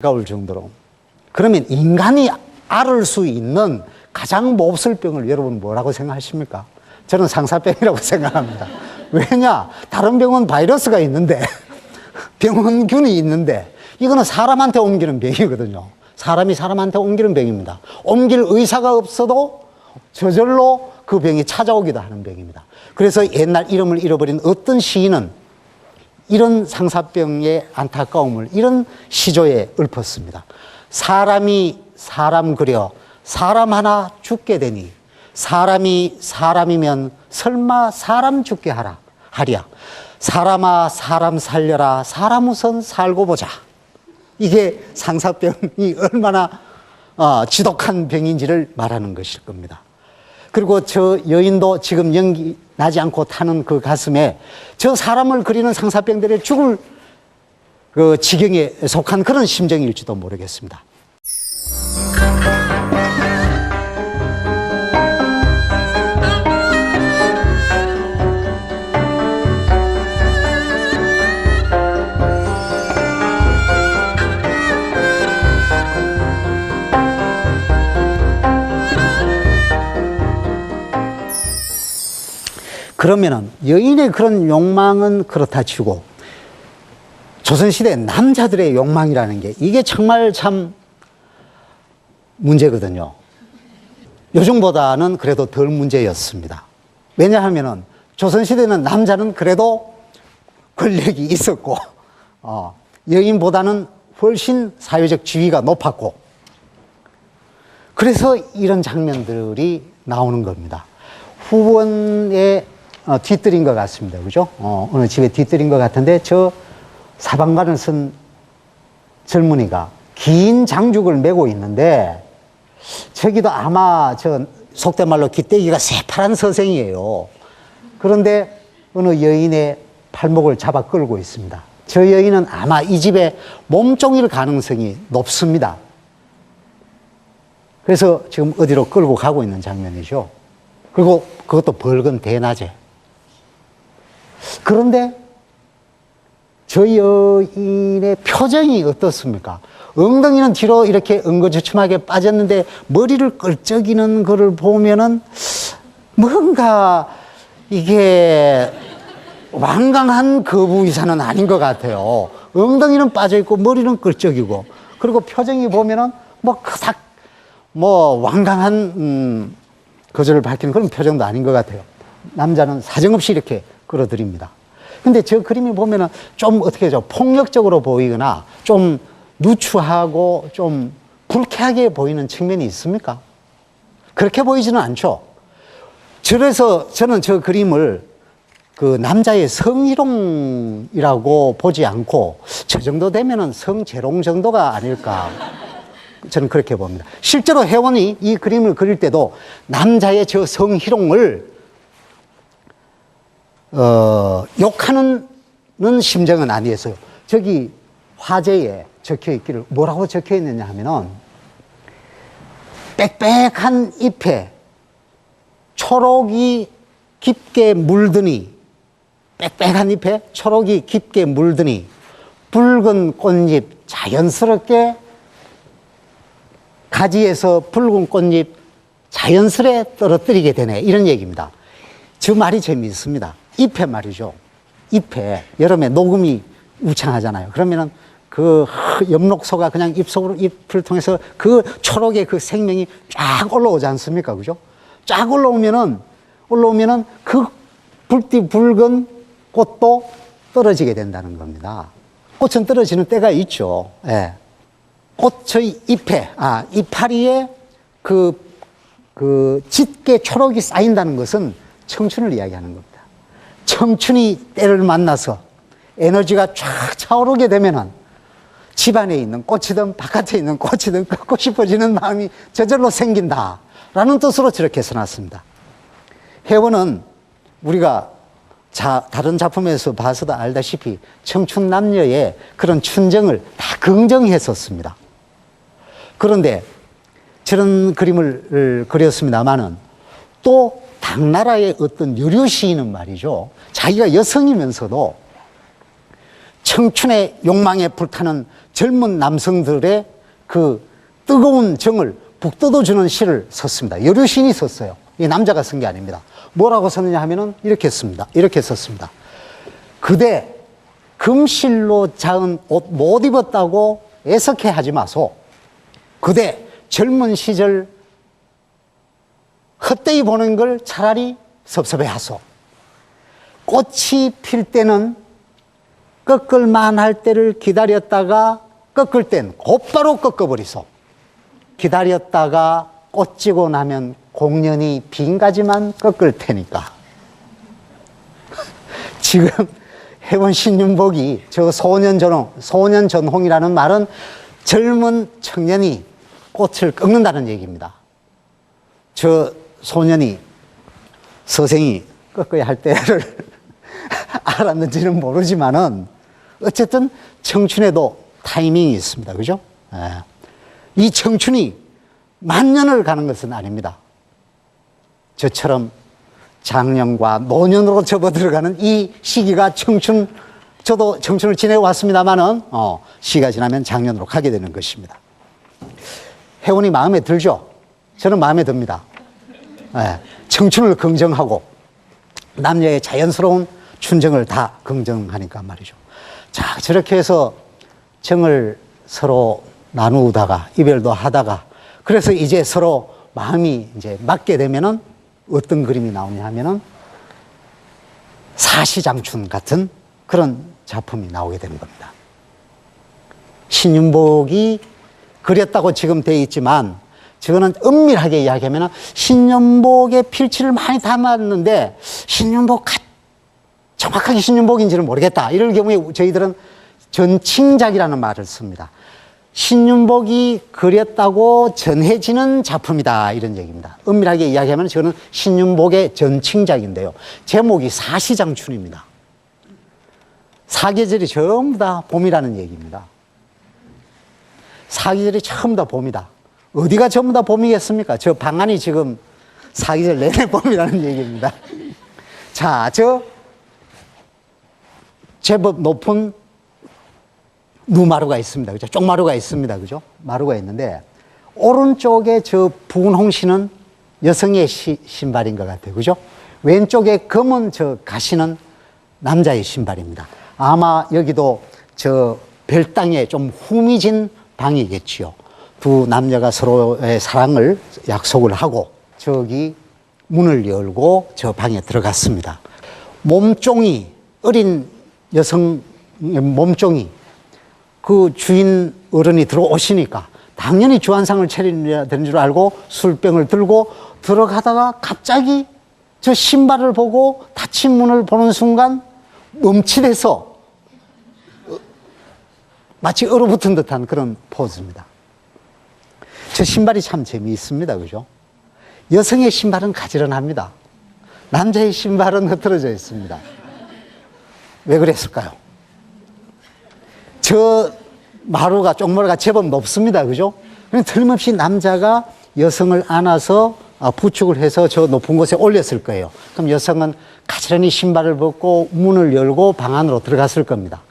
가까울 정도로. 그러면 인간이 앓을 수 있는 가장 몹쓸 병을 여러분 뭐라고 생각하십니까? 저는 상사병이라고 생각합니다. 왜냐? 다른 병은 바이러스가 있는데 병원균이 있는데 이거는 사람한테 옮기는 병이거든요. 사람이 사람한테 옮기는 병입니다. 옮길 의사가 없어도 저절로 그 병이 찾아오기도 하는 병입니다. 그래서 옛날 이름을 잃어버린 어떤 시인은 이런 상사병의 안타까움을 이런 시조에 읊었습니다. 사람이 사람 그려 사람 하나 죽게 되니 사람이 사람이면 설마 사람 죽게 하랴. 사람아 사람 살려라 사람 우선 살고 보자. 이게 상사병이 얼마나 지독한 병인지를 말하는 것일 겁니다. 그리고 저 여인도 지금 연기 나지 않고 타는 그 가슴에 저 사람을 그리는 상사병들의 죽을 그 지경에 속한 그런 심정일지도 모르겠습니다. 그러면은 여인의 그런 욕망은 그렇다 치고 조선시대 남자들의 욕망이라는 게 이게 정말 참 문제거든요. 요즘보다는 그래도 덜 문제였습니다. 왜냐하면은 조선시대는 남자는 그래도 권력이 있었고 여인보다는 훨씬 사회적 지위가 높았고 그래서 이런 장면들이 나오는 겁니다. 후원의 뒤뜰인 것 같습니다. 그죠? 어느 집에 뒤뜰인 것 같은데, 저 사방관을 쓴 젊은이가 긴 장죽을 메고 있는데, 저기도 아마 저 속된 말로 귀때기가 새파란 서생이에요. 그런데 어느 여인의 팔목을 잡아 끌고 있습니다. 저 여인은 아마 이 집에 몸종일 가능성이 높습니다. 그래서 지금 어디로 끌고 가고 있는 장면이죠. 그리고 그것도 벌건 대낮에. 그런데 저 여인의 표정이 어떻습니까? 엉덩이는 뒤로 이렇게 엉거주춤하게 빠졌는데 머리를 끌적이는 거를 보면은 뭔가 이게 완강한 거부이사는 아닌 것 같아요. 엉덩이는 빠져있고 머리는 끌적이고 그리고 표정이 보면은 뭐 그닥 뭐 완강한 거절을 밝히는 그런 표정도 아닌 것 같아요. 남자는 사정없이 이렇게 끌어들입니다. 근데 저 그림을 보면은 좀 어떻게 하죠? 폭력적으로 보이거나 좀 누추하고 좀 불쾌하게 보이는 측면이 있습니까? 그렇게 보이지는 않죠. 그래서 저는 저 그림을 그 남자의 성희롱이라고 보지 않고 저 정도 되면은 성재롱 정도가 아닐까. 저는 그렇게 봅니다. 실제로 혜원이 이 그림을 그릴 때도 남자의 저 성희롱을 욕하는 심정은 아니었어요. 저기 화제에 적혀 있기를 뭐라고 적혀 있느냐 하면은 빽빽한 잎에 초록이 깊게 물드니 빽빽한 잎에 초록이 깊게 물드니 붉은 꽃잎 자연스럽게 가지에서 붉은 꽃잎 자연스레 떨어뜨리게 되네. 이런 얘기입니다. 저 말이 재미있습니다. 잎에 말이죠. 잎에 여름에 녹음이 우창하잖아요. 그러면은 그 엽록소가 그냥 잎을 통해서 그 초록의 그 생명이 쫙 올라오지 않습니까? 그죠? 쫙 올라오면은 그 붉디 붉은 꽃도 떨어지게 된다는 겁니다. 꽃은 떨어지는 때가 있죠. 예. 꽃의 잎에, 이파리에 짙게 초록이 쌓인다는 것은 청춘을 이야기하는 겁니다. 청춘이 때를 만나서 에너지가 쫙 차오르게 되면은 집안에 있는 꽃이든 바깥에 있는 꽃이든 꺾고 싶어지는 마음이 저절로 생긴다라는 뜻으로 저렇게 써놨습니다. 혜원은 우리가 다른 작품에서 봐서도 알다시피 청춘 남녀의 그런 춘정을 다 긍정했었습니다. 그런데 저런 그림을 그렸습니다마는 또 당나라의 어떤 여류 시인은 말이죠. 자기가 여성이면서도 청춘의 욕망에 불타는 젊은 남성들의 그 뜨거운 정을 북돋워주는 시를 썼습니다. 여러 시인이 썼어요. 이 남자가 쓴 게 아닙니다. 뭐라고 썼느냐 하면은 이렇게 씁니다. 이렇게 썼습니다. 그대 금실로 자은 옷 못 입었다고 애석해 하지 마소. 그대 젊은 시절 헛되이 보는 걸 차라리 섭섭해 하소. 꽃이 필 때는 꺾을만 할 때를 기다렸다가 꺾을 땐 곧바로 꺾어버리소. 기다렸다가 꽃 지고 나면 공연히 빈 가지만 꺾을 테니까. 지금 해본 신윤복이 저 소년전홍이라는 말은 젊은 청년이 꽃을 꺾는다는 얘기입니다. 저 소년이 서생이 꺾어야 할 때를 알았는지는 모르지만은 어쨌든 청춘에도 타이밍이 있습니다. 그죠? 이 청춘이 만년을 가는 것은 아닙니다. 저처럼 장년과 노년으로 접어들어가는 이 시기가 저도 청춘을 지내고 왔습니다만은, 시기가 지나면 장년으로 가게 되는 것입니다. 회원이 마음에 들죠? 저는 마음에 듭니다. 청춘을 긍정하고, 남녀의 자연스러운 춘정을 다 긍정하니까 말이죠. 자, 저렇게 해서 정을 서로 나누다가, 이별도 하다가, 그래서 이제 서로 마음이 이제 맞게 되면은 어떤 그림이 나오냐 하면은 사시장춘 같은 그런 작품이 나오게 되는 겁니다. 신윤복이 그렸다고 지금 되어 있지만 저거는 은밀하게 이야기하면 신윤복의 필치를 많이 담았는데 정확하게 신윤복인지는 모르겠다. 이럴 경우에 저희들은 전칭작이라는 말을 씁니다. 신윤복이 그렸다고 전해지는 작품이다, 이런 얘기입니다. 은밀하게 이야기하면 저는 신윤복의 전칭작인데요. 제목이 사시장춘입니다. 사계절이 전부 다 봄이라는 얘기입니다. 사계절이 전부 다 봄이다. 어디가 전부 다 봄이겠습니까? 저 방안이 지금 사계절 내내 봄이라는 얘기입니다. 자, 제법 높은 누마루가 있습니다. 그죠? 쪽마루가 있습니다. 그죠? 마루가 있는데, 오른쪽에 저 붉은 홍시는 여성의 신발인 것 같아요. 그죠? 왼쪽에 검은 저 가시는 남자의 신발입니다. 아마 여기도 저 별당에 좀 후미진 방이겠지요. 두 남녀가 서로의 사랑을 약속을 하고, 저기 문을 열고 저 방에 들어갔습니다. 몸종이, 어린 여성 몸종이 그 주인 어른이 들어오시니까 당연히 주안상을 차려야 되는 줄 알고 술병을 들고 들어가다가 갑자기 저 신발을 보고 닫힌 문을 보는 순간 멈칫해서 마치 얼어붙은 듯한 그런 포즈입니다. 저 신발이 참 재미있습니다. 그죠? 여성의 신발은 가지런합니다. 남자의 신발은 흐트러져 있습니다. 왜 그랬을까요? 저 마루가, 쪽마루가 제법 높습니다. 그죠? 틀림없이 남자가 여성을 안아서 부축을 해서 저 높은 곳에 올렸을 거예요. 그럼 여성은 가지런히 신발을 벗고 문을 열고 방 안으로 들어갔을 겁니다.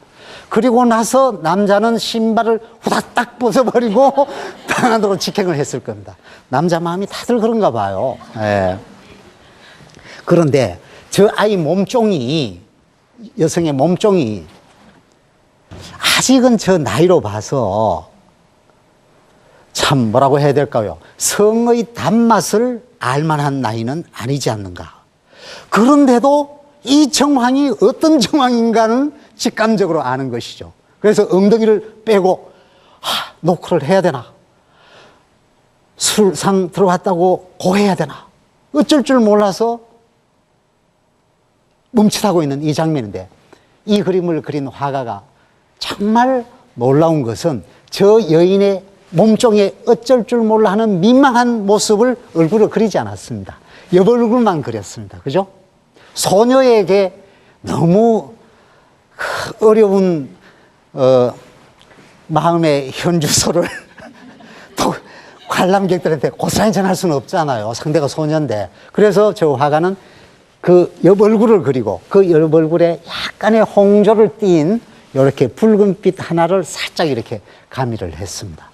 그리고 나서 남자는 신발을 후다닥 벗어버리고 방 안으로 직행을 했을 겁니다. 남자 마음이 다들 그런가 봐요. 그런데 저 아이 몸종이, 여성의 몸종이 아직은 저 나이로 봐서 참 뭐라고 해야 될까요? 성의 단맛을 알만한 나이는 아니지 않는가. 그런데도 이 정황이 어떤 정황인가는 직감적으로 아는 것이죠. 그래서 엉덩이를 빼고 노크를 해야 되나, 술상 들어왔다고 고해야 되나, 어쩔 줄 몰라서 멈칫하고 있는 이 장면인데, 이 그림을 그린 화가가 정말 놀라운 것은 저 여인의 몸종에 어쩔 줄 몰라 하는 민망한 모습을 얼굴을 그리지 않았습니다. 옆 얼굴만 그렸습니다. 그죠? 소녀에게 너무 어려운 마음의 현주소를 또 관람객들한테 고스란히 전할 수는 없잖아요. 상대가 소녀인데. 그래서 저 화가는 그 옆 얼굴을 그리고 그 옆 얼굴에 약간의 홍조를 띤 이렇게 붉은빛 하나를 살짝 이렇게 가미를 했습니다.